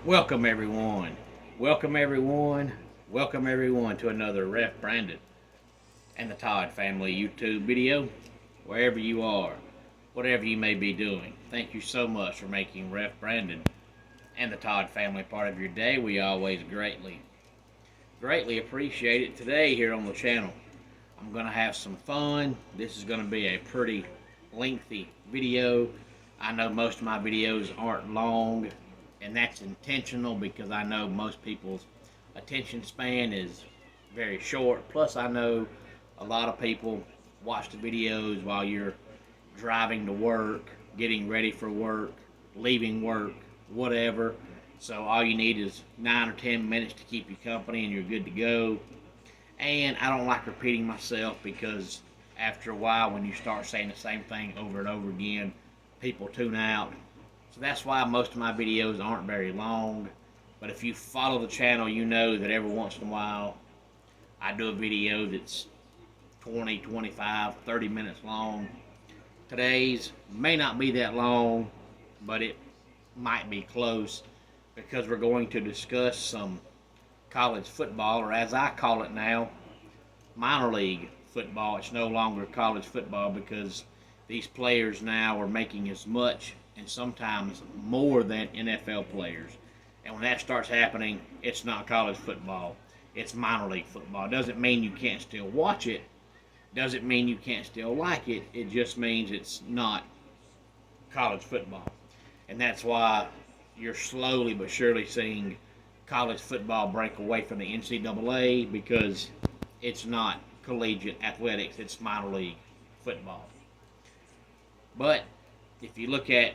Welcome everyone. Welcome everyone. Welcome everyone to another Ref Brandon and the Todd family YouTube video. Wherever you are, whatever you may be doing, thank you so much for making Ref Brandon and the Todd family part of your day. We always greatly appreciate it. Today here on the channel, I'm going to have some fun. This is going to be a pretty lengthy video. I know most of my videos aren't long, and that's intentional because I know most people's attention span is very short. Plus, I know a lot of people watch the videos while you're driving to work, getting ready for work, leaving work, whatever. So all you need is 9 or 10 minutes to keep you company and you're good to go. And I don't like repeating myself because after a while, when you start saying the same thing over and over again, people tune out. So that's why most of my videos aren't very long. But if you follow the channel, you know that every once in a while I do a video that's 20, 25, 30 minutes long. Today's may not be that long, but it might be close because we're going to discuss some college football, or as I call it now, minor league football. It's no longer college football because these players now are making as much and sometimes more than NFL players. And when that starts happening, it's not college football. It's minor league football. It doesn't mean you can't still watch it. Doesn't mean you can't still like it. It just means it's not college football. And that's why you're slowly but surely seeing college football break away from the NCAA because it's not collegiate athletics, it's minor league football. But if you look at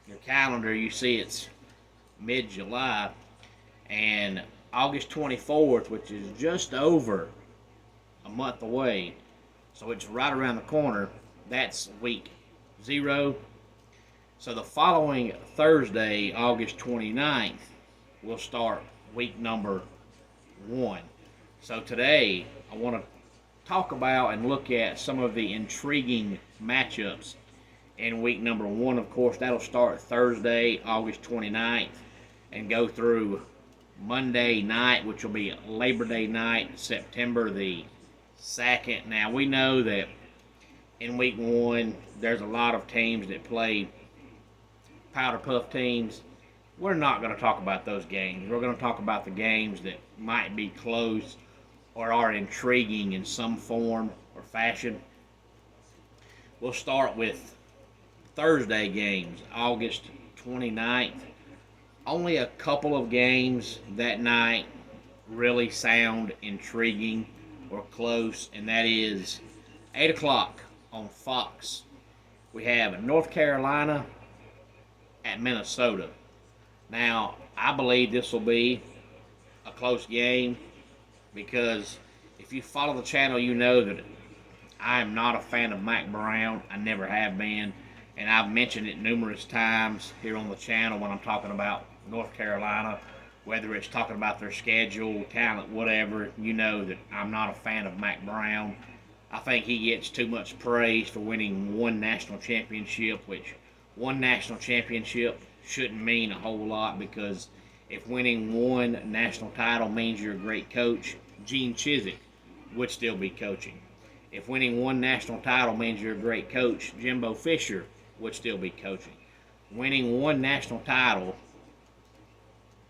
your calendar, you see it's mid-July, and August 24th, which is just over a month away, so it's right around the corner, that's week 0. So the following Thursday, August 29th, we'll start week number 1. So today, I want to talk about and look at some of the intriguing matchups in week number 1. Of course, that'll start Thursday, August 29th, and go through Monday night, which will be Labor Day night, September the 2nd. Now, we know that in week 1, there's a lot of teams that play powder puff teams. We're not going to talk about those games. We're going to talk about the games that might be close or are intriguing in some form or fashion. We'll start with Thursday games, August 29th. Only a couple of games that night really sound intriguing or close, and that is 8 o'clock on Fox. We have North Carolina at Minnesota. Now, I believe this will be a close game because if you follow the channel, you know that I am not a fan of Mack Brown. I never have been, and I've mentioned it numerous times here on the channel when I'm talking about North Carolina, whether it's talking about their schedule, talent, whatever. You know that I'm not a fan of Mack Brown. I think he gets too much praise for winning one national championship, which one national championship shouldn't mean a whole lot because if winning one national title means you're a great coach, Gene Chizik would still be coaching. If winning one national title means you're a great coach, Jimbo Fisher would still be coaching. Winning one national title,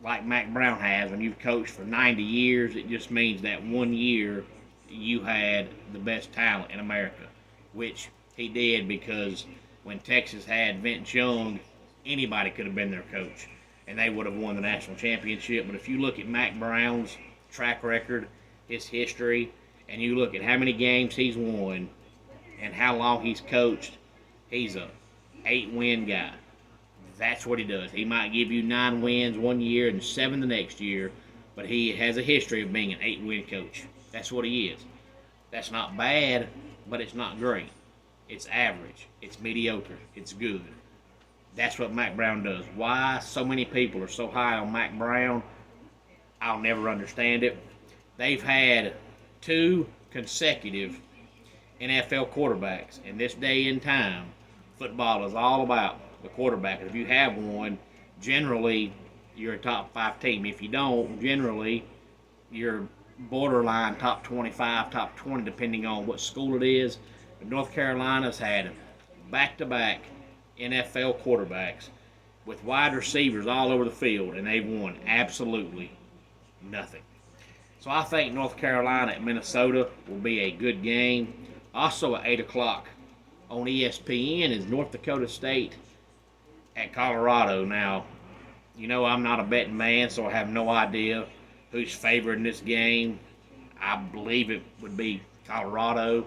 like Mack Brown has, when you've coached for 90 years, it just means that one year you had the best talent in America, which he did because when Texas had Vince Young, anybody could have been their coach, and they would have won the national championship. But if you look at Mack Brown's track record, his history, and you look at how many games he's won and how long he's coached, he's a 8-win guy. That's what he does. He might give you 9 wins one year and 7 the next year, but he has a history of being an 8-win coach. That's what he is. That's not bad, but it's not great. It's average. It's mediocre. It's good. That's what Mack Brown does. Why so many people are so high on Mack Brown, I'll never understand it. They've had 2 consecutive NFL quarterbacks. In this day and time, football is all about the quarterback. If you have one, generally you're a top 5 team. If you don't, generally, you're borderline top 25, top 20, depending on what school it is. But North Carolina's had back-to-back NFL quarterbacks with wide receivers all over the field, and they've won absolutely nothing. So I think North Carolina at Minnesota will be a good game. Also at 8 o'clock on ESPN is North Dakota State at Colorado. Now, you know I'm not a betting man, so I have no idea who's favored in this game. I believe it would be Colorado,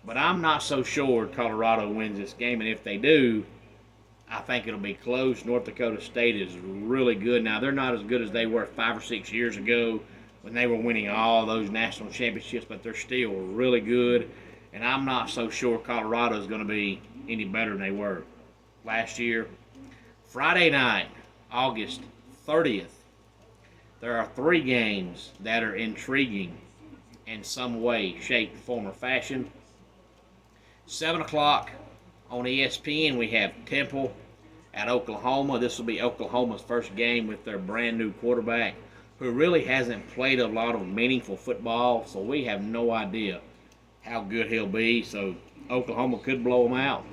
but I'm not so sure Colorado wins this game, and if they do, I think it'll be close. North Dakota State is really good. Now, they're not as good as they were 5 or 6 years ago when they were winning all those national championships, but they're still really good, and I'm not so sure Colorado is going to be any better than they were last year. Friday night, August 30th, there are 3 games that are intriguing in some way, shape, form, or fashion. 7 o'clock on ESPN, we have Temple at Oklahoma. This will be Oklahoma's first game with their brand new quarterback, who really hasn't played a lot of meaningful football, so we have no idea how good he'll be. So Oklahoma could blow him out.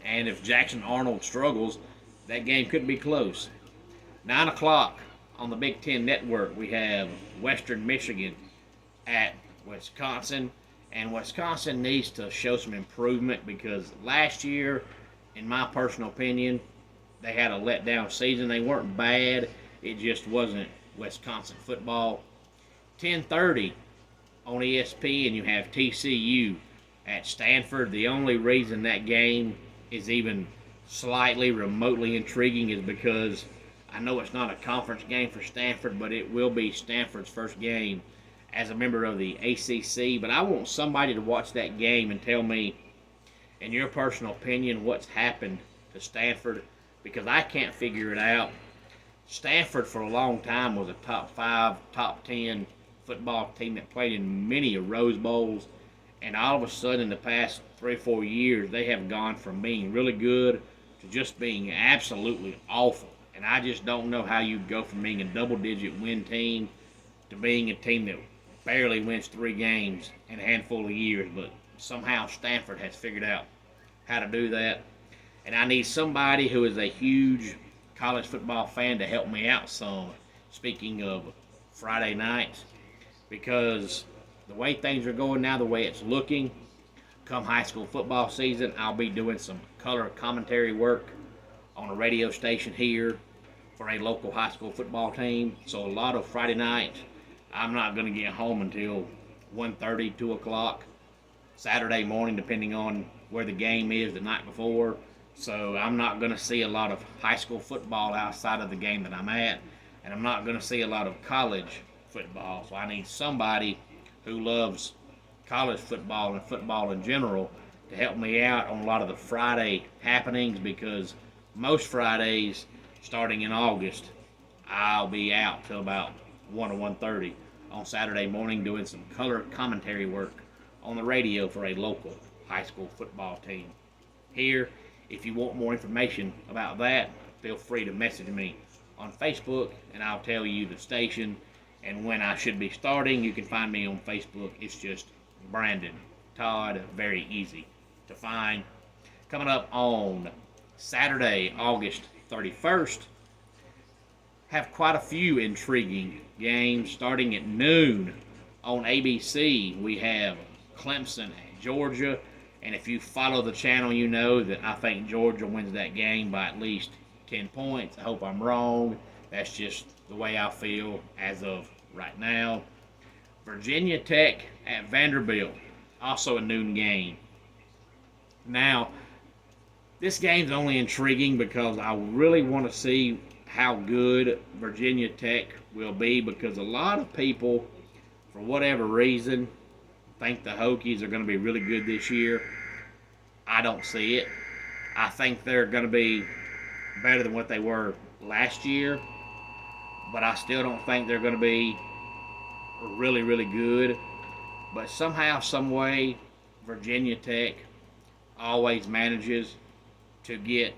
And if Jackson Arnold struggles, that game could be close. 9 o'clock on the Big Ten Network, we have Western Michigan at Wisconsin. And Wisconsin needs to show some improvement because last year, in my personal opinion, they had a letdown season. They weren't bad. It just wasn't Wisconsin football. 10:30 on ESPN, you have TCU at Stanford. The only reason that game is even slightly remotely intriguing is because I know it's not a conference game for Stanford, but it will be Stanford's first game as a member of the ACC. But I want somebody to watch that game and tell me, in your personal opinion, what's happened to Stanford, because I can't figure it out. Stanford for a long time was a top 5, top 10 football team that played in many Rose Bowls, and all of a sudden in the past 3 or 4 years they have gone from being really good to just being absolutely awful. And I just don't know how you go from being a double-digit win team to being a team that barely wins 3 games in a handful of years, but somehow Stanford has figured out how to do that. And I need somebody who is a huge college football fan to help me out some, speaking of Friday nights, because the way things are going now, the way it's looking, come high school football season, I'll be doing some color commentary work on a radio station here for a local high school football team. So a lot of Friday nights, I'm not going to get home until 1:30, 2 o'clock, Saturday morning, depending on where the game is the night before. So I'm not going to see a lot of high school football outside of the game that I'm at, and I'm not going to see a lot of college football. So I need somebody who loves college football and football in general to help me out on a lot of the Friday happenings, because most Fridays, starting in August, I'll be out till about 1 or 1:30 on Saturday morning doing some color commentary work on the radio for a local high school football team here. If you want more information about that, feel free to message me on Facebook, and I'll tell you the station and when I should be starting. You can find me on Facebook. It's just Brandon Todd. Very easy to find. Coming up on Saturday, August 31st, have quite a few intriguing games. Starting at noon on ABC, we have Clemson at Georgia. And if you follow the channel, you know that I think Georgia wins that game by at least 10 points. I hope I'm wrong. That's just the way I feel as of right now. Virginia Tech at Vanderbilt, also a noon game. Now, this game's only intriguing because I really want to see how good Virginia Tech will be, because a lot of people, for whatever reason, think the Hokies are going to be really good this year. I don't see it. I think they're going to be better than what they were last year, but I still don't think they're going to be really, really good. But somehow, some way, Virginia Tech always manages to get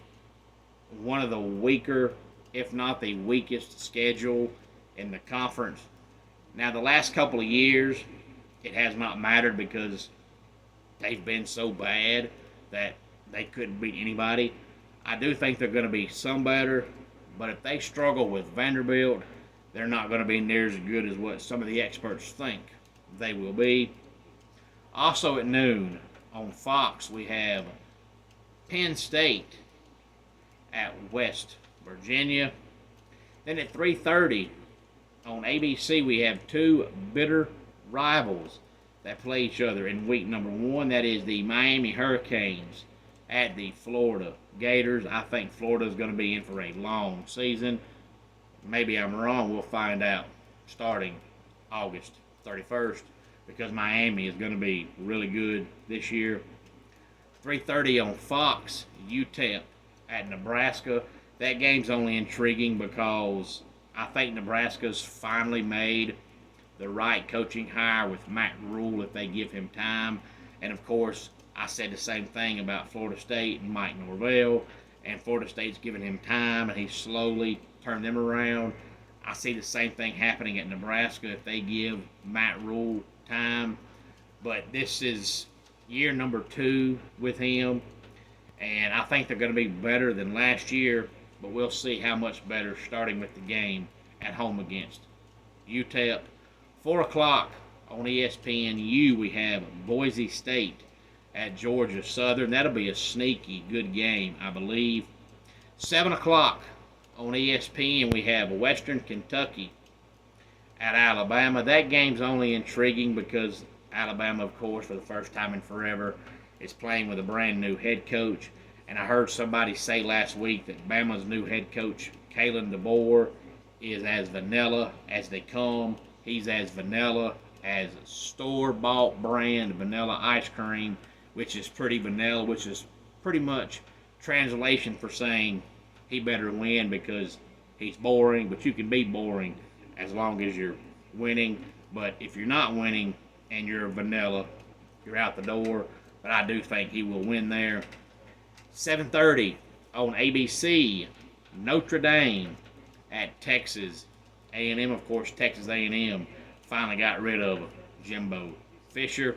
one of the weaker if not the weakest schedule in the conference. Now, the last couple of years, it has not mattered because they've been so bad that they couldn't beat anybody. I do think they're going to be some better, but if they struggle with Vanderbilt, they're not going to be near as good as what some of the experts think they will be. Also at noon on Fox, we have Penn State at West Virginia. Then at 3:30 on ABC, we have two bitter rivals that play each other in week number one. That is the Miami Hurricanes at the Florida Gators. I think Florida is going to be in for a long season. Maybe I'm wrong. We'll find out starting August 31st because Miami is going to be really good this year. 3:30 on Fox, UTEP at Nebraska. That game's only intriguing because I think Nebraska's finally made the right coaching hire with Matt Rule if they give him time. And of course, I said the same thing about Florida State and Mike Norvell, and Florida State's given him time and he's slowly turned them around. I see the same thing happening at Nebraska if they give Matt Rule time. But this is year number 2 with him, and I think they're going to be better than last year, but we'll see how much better starting with the game at home against UTEP. 4 o'clock on ESPNU, we have Boise State at Georgia Southern. That'll be a sneaky good game, I believe. 7 o'clock on ESPN, we have Western Kentucky at Alabama. That game's only intriguing because Alabama, of course, for the first time in forever, is playing with a brand new head coach. And I heard somebody say last week that Bama's new head coach, Kalen DeBoer, is as vanilla as they come. He's as vanilla as store-bought brand vanilla ice cream, which is pretty vanilla, which is pretty much translation for saying he better win because he's boring, but you can be boring as long as you're winning. But if you're not winning and you're vanilla, you're out the door. But I do think he will win there. 7:30 on ABC, Notre Dame at Texas A&M. Of course, Texas A&M finally got rid of Jimbo Fisher.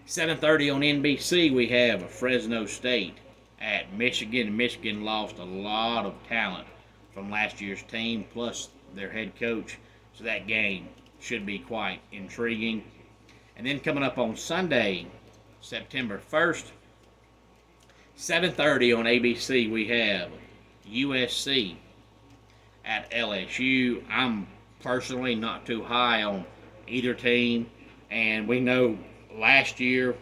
7:30 on NBC, we have Fresno State at Michigan. Michigan lost a lot of talent from last year's team, plus their head coach. So that game should be quite intriguing. And then coming up on Sunday, September 1st, 7:30 on ABC, we have USC at LSU. I'm personally not too high on either team, and we know last year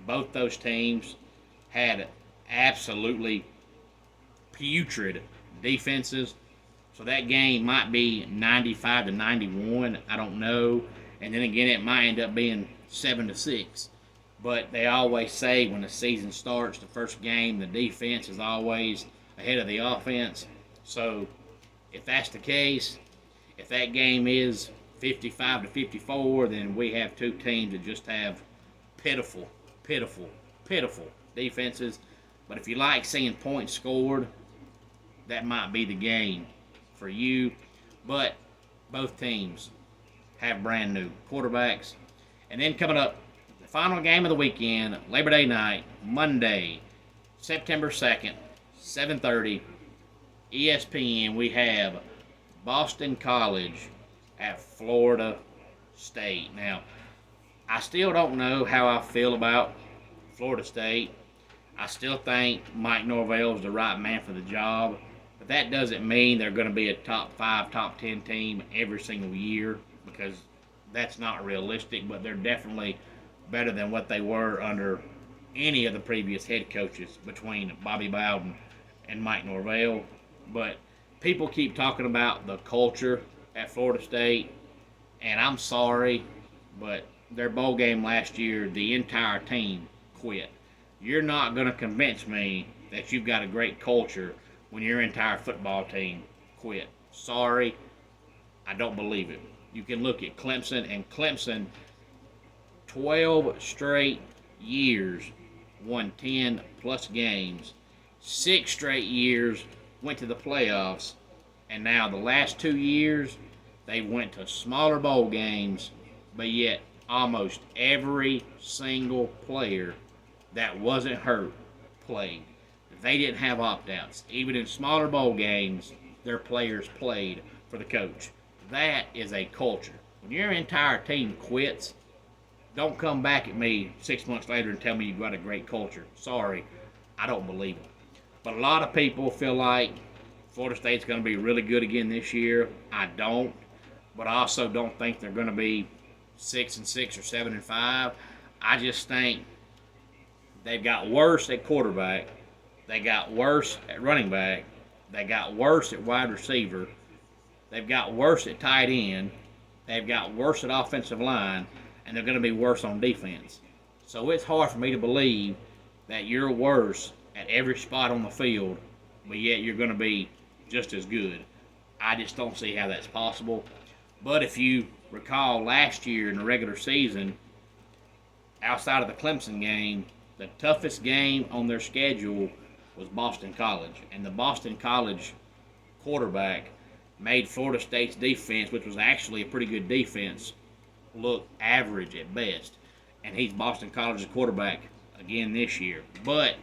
both those teams had absolutely putrid defenses. So that game might be 95-91. I don't know. And then again, it might end up being 7-6. But they always say when the season starts, the first game, the defense is always ahead of the offense. So if that's the case, if that game is 55-54, then we have two teams that just have pitiful defenses. But if you like seeing points scored, that might be the game for you. But both teams have brand new quarterbacks. And then coming up, the final game of the weekend, Labor Day night, Monday, September 2nd, 7:30, ESPN, we have Boston College at Florida State. Now, I still don't know how I feel about Florida State. I still think Mike Norvell is the right man for the job, but that doesn't mean they're going to be a top 5, top 10 team every single year, because that's not realistic, but they're definitely better than what they were under any of the previous head coaches between Bobby Bowden and Mike Norvell. But people keep talking about the culture at Florida State, and I'm sorry, but their bowl game last year, the entire team quit. You're not going to convince me that you've got a great culture when your entire football team quit. Sorry, I don't believe it. You can look at Clemson, and Clemson, 12 straight years, won 10-plus games. 6 straight years went to the playoffs, and now the last 2 years they went to smaller bowl games, but yet almost every single player that wasn't hurt played. They didn't have opt-outs. Even in smaller bowl games, their players played for the coach. That is a culture. When your entire team quits, don't come back at me 6 months later and tell me you've got a great culture. Sorry, I don't believe it. But a lot of people feel like Florida State's going to be really good again this year. I don't. But I also don't think they're going to be 6-6 or 7-5. I just think they've got worse at quarterback. They got worse at running back. They got worse at wide receiver. They've got worse at tight end. They've got worse at offensive line. And they're going to be worse on defense. So it's hard for me to believe that you're worse at every spot on the field, but yet you're going to be just as good. I just don't see how that's possible. But if you recall last year in the regular season, outside of the Clemson game, the toughest game on their schedule was Boston College. And the Boston College quarterback made Florida State's defense, which was actually a pretty good defense, look average at best. And he's Boston College's quarterback again this year. But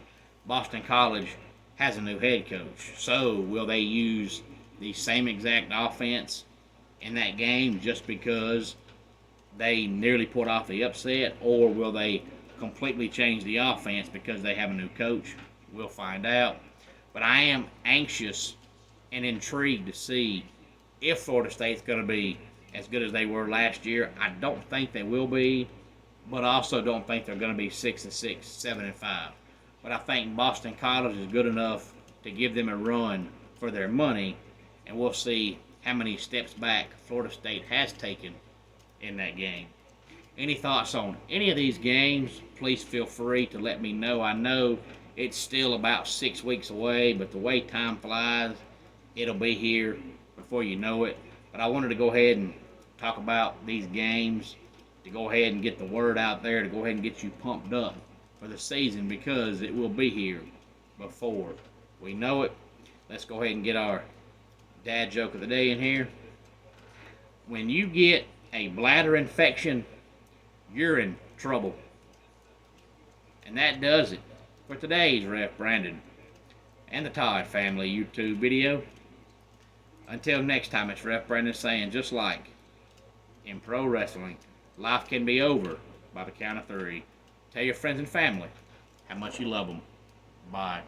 Boston College has a new head coach. So will they use the same exact offense in that game just because they nearly pulled off the upset? Or will they completely change the offense because they have a new coach? We'll find out. But I am anxious and intrigued to see if Florida State's going to be as good as they were last year. I don't think they will be, but I also don't think they're going to be 6-6, 7-5. But I think Boston College is good enough to give them a run for their money, and we'll see how many steps back Florida State has taken in that game. Any thoughts on any of these games, please feel free to let me know. I know it's still about 6 weeks away, but the way time flies, it'll be here before you know it. But I wanted to go ahead and talk about these games, to go ahead and get the word out there, to go ahead and get you pumped up for the season, because it will be here before we know it. Let's go ahead and get our dad joke of the day in here. When you get a bladder infection, you're in trouble. And that does it for today's Ref Brandon and the Todd Family YouTube video. Until next time, it's Ref Brandon saying, just like in pro wrestling, life can be over by the count of 3. Tell your friends and family how much you love them. Bye.